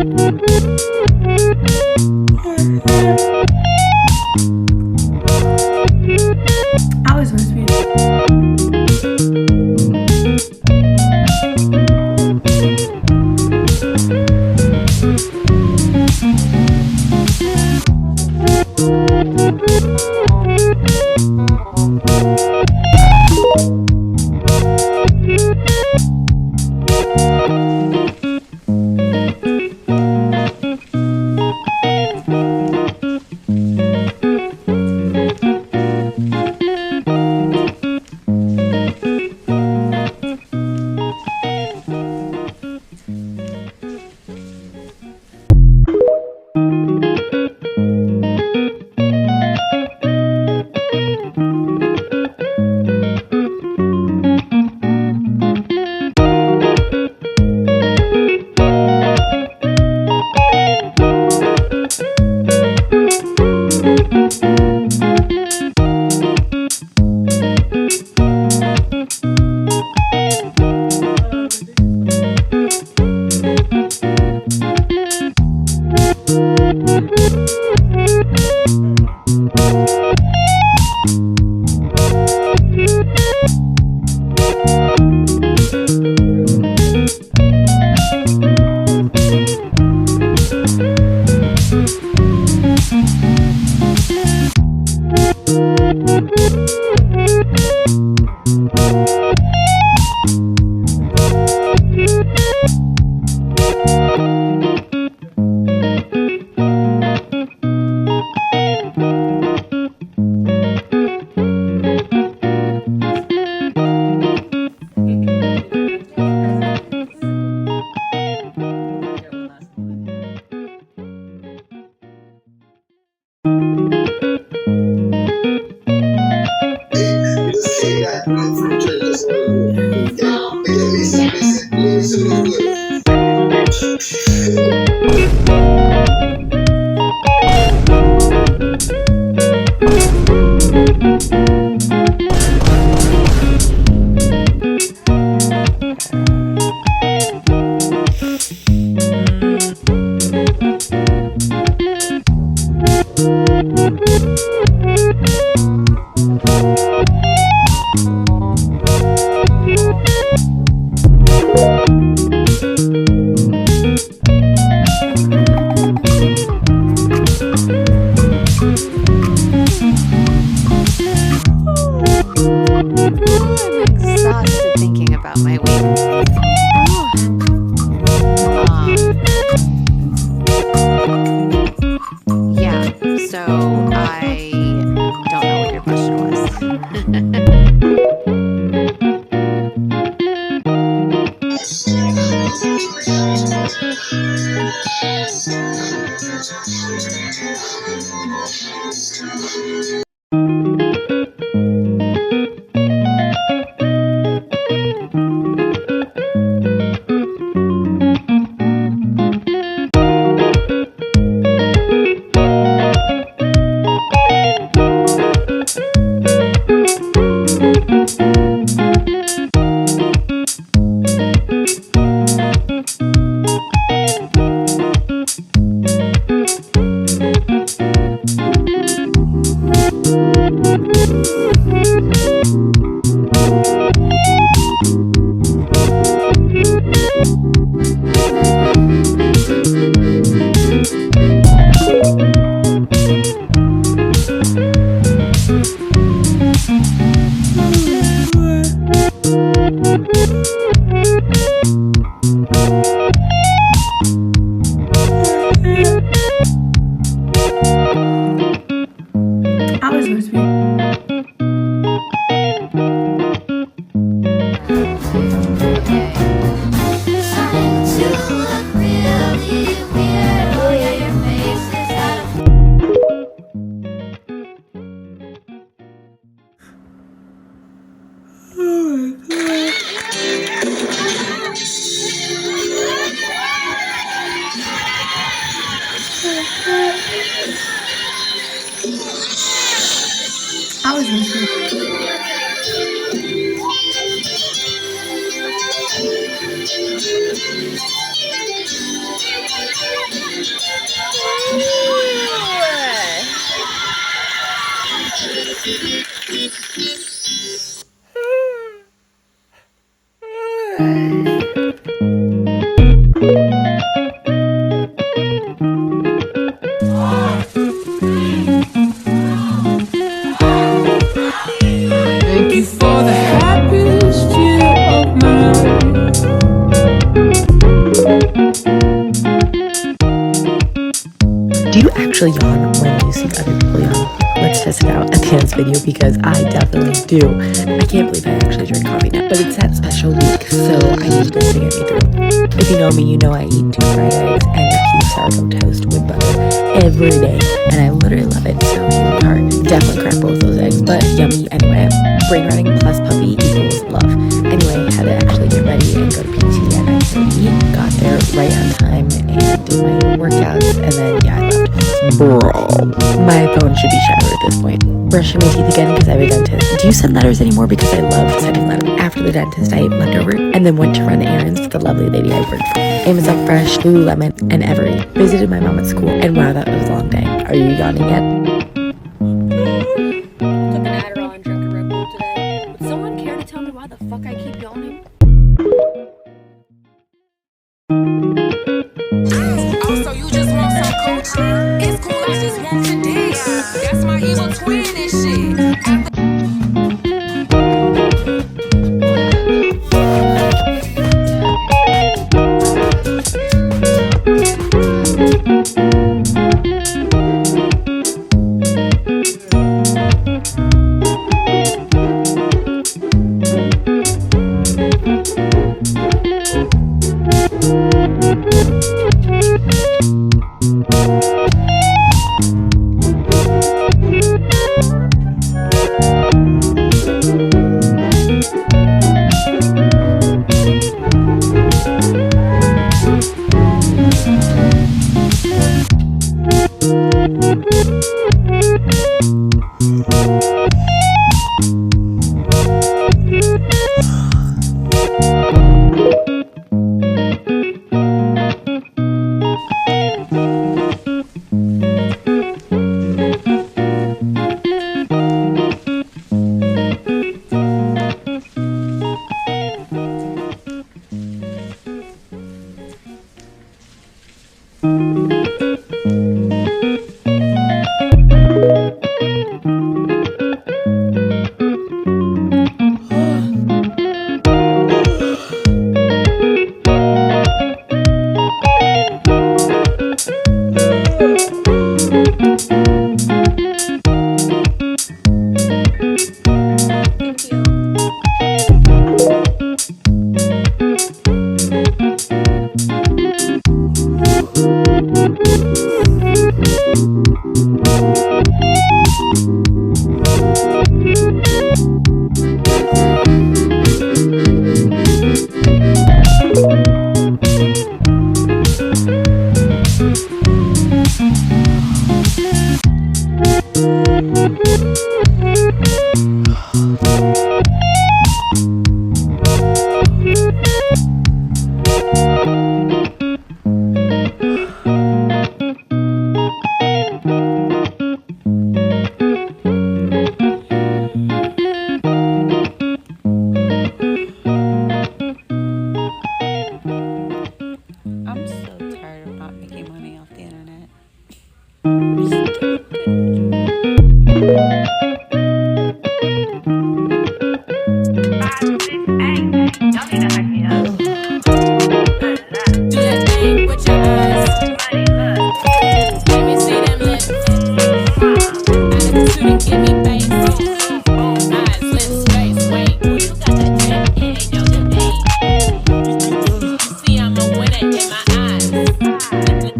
I was supposed to be. I was supposed to be. I was supposed to be. Thank you for the happiest year of my life. Do you actually yawn when you see other people yawn? Let's test it out at the end of this video because I definitely do. I can't believe I actually drink coffee now, but it's that special week, so I need this to get me through. If you know me, you know I eat 2 fried eggs and a piece of sourdough toast with butter every day, and I literally love it. So here we are. Definitely crack both those eggs, but yummy anyway. Brain running plus puppy equals love. Anyway, had to actually get ready and go to PT at 9:30. Got there right on time and did my workouts, and then yeah, I left. Bro, my phone should be shattered at this point. Brushing my teeth again because I have a dentist. Do you send letters anymore? Because I love sending letters. After the dentist, I ate leftover and then went to run errands for the lovely lady I worked for. Amazon Fresh, Lululemon, and Every. Visited my mom at school, and wow, that was a long day. Are you yawning yet? Took an Adderall and drank a Red Bull today. Would someone care to tell me why the fuck I keep yawning? Oh, so you just want some culture? It's cool, I just want to dance. That's my evil twin and shit.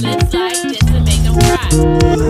Lips like this to make them cry.